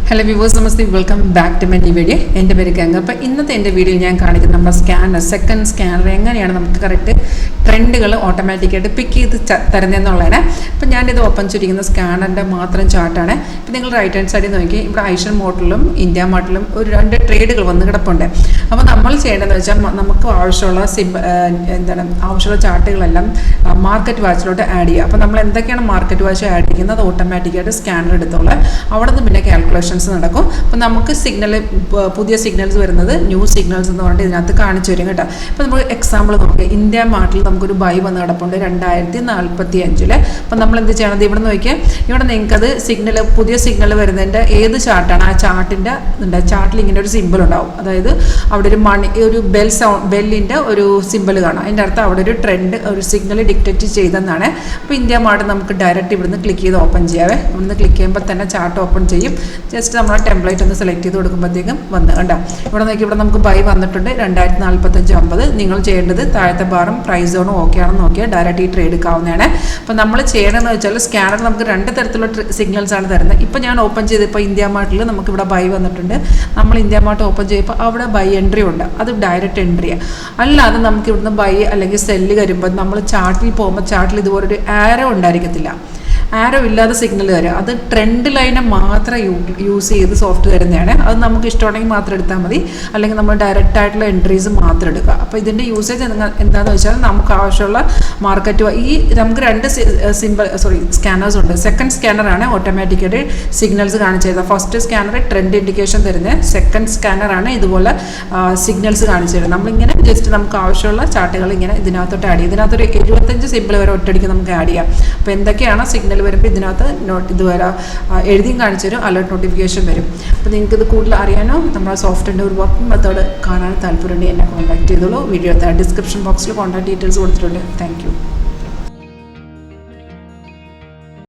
Hello viewers, namaste. Welcome back to my new video. എൻ്റെ പേര് ഗംഗ. അപ്പോൾ ഇന്നത്തെ എൻ്റെ വീഡിയോയിൽ ഞാൻ കാണിക്കുന്നത് നമ്മുടെ സ്കാനർ, സെക്കൻഡ് സ്കാനർ എങ്ങനെയാണ് നമുക്ക് കറക്റ്റ് ട്രെൻഡുകൾ ഓട്ടോമാറ്റിക്കായിട്ട് പിക്ക് ചെയ്ത് തരുന്നതെന്നുള്ളതാണ്. അപ്പോൾ ഞാനിത് ഓപ്പൺ ചെയ്തിരിക്കുന്ന സ്കാനറിൻ്റെ മാത്രം ചാർട്ടാണ്. ഇപ്പോൾ നിങ്ങൾ റൈറ്റ് ഹാൻഡ് സൈഡിൽ നോക്കി ഇവിടെ ഐഷൻ മോട്ടിലും ഇന്ത്യ മാർട്ടിലും ഒരു 2 ട്രേഡുകൾ വന്ന് കിടപ്പുണ്ട്. അപ്പോൾ നമ്മൾ ചെയ്യേണ്ടതെന്ന് വെച്ചാൽ നമുക്ക് ആവശ്യമുള്ള ആവശ്യമുള്ള ചാർട്ടുകളെല്ലാം മാർക്കറ്റ് വാച്ചിലോട്ട് ആഡ് ചെയ്യുക. അപ്പോൾ നമ്മൾ എന്തൊക്കെയാണ് മാർക്കറ്റ് വാച്ച് ആഡ് ചെയ്യുന്നത് ഓട്ടോമാറ്റിക്കായിട്ട് സ്കാനർ എടുത്തോളാം. അവിടെ നിന്ന് പിന്നെ കാൽക്കുലേഷൻ നടക്കും. അപ്പോൾ നമുക്ക് പുതിയ സിഗ്നൽസ് വരുന്നത് ന്യൂ സിഗ്നൽസ് എന്ന് പറഞ്ഞിട്ട് ഇതിനകത്ത് കാണിച്ചു വരും കേട്ടോ. അപ്പോൾ നമുക്ക് എക്സാമ്പിൾ നോക്കുക. ഇന്ത്യ മാർട്ടിൽ നമുക്കൊരു ബൈ വന്ന് കിടപ്പുണ്ട് 2045. അപ്പോൾ നമ്മൾ എന്ത് ചെയ്യണത്, ഇവിടെ നോക്കിയാൽ ഇവിടെ നിങ്ങൾക്കത് പുതിയ സിഗ്നൽ വരുന്നതിൻ്റെ ഏത് ചാർട്ടാണ് ആ ചാർട്ടിൽ ഇങ്ങനെ ഒരു സിമ്പിൾ ഉണ്ടാവും. അതായത് അവിടെ ഒരു ബെല്ലിൻ്റെ ഒരു സിമ്പിൾ കാണാം. അതിൻ്റെ അർത്ഥം അവിടെ ഒരു ട്രെൻഡ് ഒരു സിഗ്നൽ ഡിക്റ്റേറ്റ് ചെയ്തെന്നാണ്. അപ്പോൾ ഇന്ത്യ മാർട്ട് നമുക്ക് ഡയറക്റ്റ് ഇവിടുന്ന് ക്ലിക്ക് ചെയ്ത് ഓപ്പൺ ചെയ്യാവേ. ഇവിടുന്ന് ക്ലിക്ക് ചെയ്യുമ്പോൾ തന്നെ ചാർട്ട് ഓപ്പൺ ചെയ്യും. ജസ്റ്റ് നമ്മൾ ടെംപ്ലേറ്റ് ഒന്ന് സെലക്ട് ചെയ്ത് കൊടുക്കുമ്പോഴത്തേക്കും വന്ന് കണ്ടോ. ഇവിടെ നോക്കി ഇവിടെ നമുക്ക് ബൈ വന്നിട്ടുണ്ട് 2045.50. നിങ്ങൾ ചെയ്യേണ്ടത് താഴത്തെ ബാറും പ്രൈസ് സോണും ഓക്കെ ആണെന്ന് നോക്കിയാൽ ഡയറക്റ്റ് ഈ ട്രേഡ് എടുക്കാവുന്നതാണ്. അപ്പോൾ നമ്മൾ ചെയ്യണമെന്ന് വെച്ചാൽ സ്കാനർ നമുക്ക് 2 തരത്തിലുള്ള സിഗ്നൽസ് ആണ് തരുന്നത്. ഇപ്പോൾ ഞാൻ ഓപ്പൺ ചെയ്തപ്പോൾ ഇന്ത്യ മാർട്ടിൽ നമുക്ക് ഇവിടെ ബൈ വന്നിട്ടുണ്ട്. നമ്മൾ ഇന്ത്യ മാർട്ട് ഓപ്പൺ ചെയ്യുമ്പോൾ അവിടെ ബൈ എൻട്രി ഉണ്ട്, അത് ഡയറക്റ്റ് എൻട്രിയാണ്. അല്ലാതെ നമുക്ക് ഇവിടുന്ന് ബൈ അല്ലെങ്കിൽ സെല്ല് വരുമ്പോൾ നമ്മൾ ചാർട്ടിൽ പോകുമ്പോൾ ചാർട്ടിൽ ഇതുപോലൊരു ആരോ ഉണ്ടായിരിക്കത്തില്ല. ആരോ ഇല്ലാതെ സിഗ്നൽ തരിക. അത് ട്രെൻഡ് ലൈനെ മാത്രം യൂസ് ചെയ്ത് സോഫ്റ്റ് തരുന്നതാണ്. അത് നമുക്ക് ഇഷ്ടമുണ്ടെങ്കിൽ മാത്രം എടുത്താൽ മതി, അല്ലെങ്കിൽ നമ്മൾ ഡയറക്റ്റ് ആയിട്ടുള്ള എൻട്രീസ് മാത്രം എടുക്കുക. അപ്പോൾ ഇതിൻ്റെ യൂസേജ് എന്താണെന്ന് വെച്ചാൽ നമുക്ക് ആവശ്യമുള്ള മാർക്കറ്റ് നമുക്ക് 2 സ്കാനേഴ്സ് ഉണ്ട്. സെക്കൻഡ് സ്കാനറാണ് ഓട്ടോമാറ്റിക്കായിട്ട് സിഗ്നൽസ് കാണിച്ചു തരുന്നത്. ഫസ്റ്റ് സ്കാനർ ട്രെൻഡ് ഇൻഡിക്കേഷൻ തരുന്നത്. സെക്കൻഡ് സ്കാനറാണ് ഇതുപോലെ സിഗ്നൽസ് കാണിച്ചു തരുന്നത്. നമ്മളിങ്ങനെ ജസ്റ്റ് നമുക്ക് ആവശ്യമുള്ള ചാർട്ടുകൾ ഇങ്ങനെ ഇതിനകത്തോട്ട് ആഡ് ചെയ്യും. ഇതിനകത്തൊരു 75 സിമ്പിൾ വരെ ഒറ്റയടിക്ക് നമുക്ക് ആഡ് ചെയ്യാം. അപ്പോൾ എന്തൊക്കെയാണ് സിഗ്നൽ വരുമ്പോൾ ഇതിനകത്ത് ഇതുവരെ എഴുതിയും കാണിച്ചു തരും, അലേർട്ട് നോട്ടിഫിക്കേഷൻ വരും. അപ്പോൾ നിങ്ങൾക്ക് ഇത് കൂടുതൽ അറിയാനോ നമ്മുടെ സോഫ്റ്റ്വെയറിൻ്റെ ഒരു വർക്കിംഗ് മെത്തേഡ് കാണാൻ താല്പര്യമുണ്ടെങ്കിൽ എന്നെ കോൺടാക്ട് ചെയ്തോളൂ. വീഡിയോ ഡിസ്ക്രിപ്ഷൻ ബോക്സിൽ കോൺടാക്ട് ഡീറ്റെയിൽസ് കൊടുത്തിട്ടുണ്ട്. Thank you.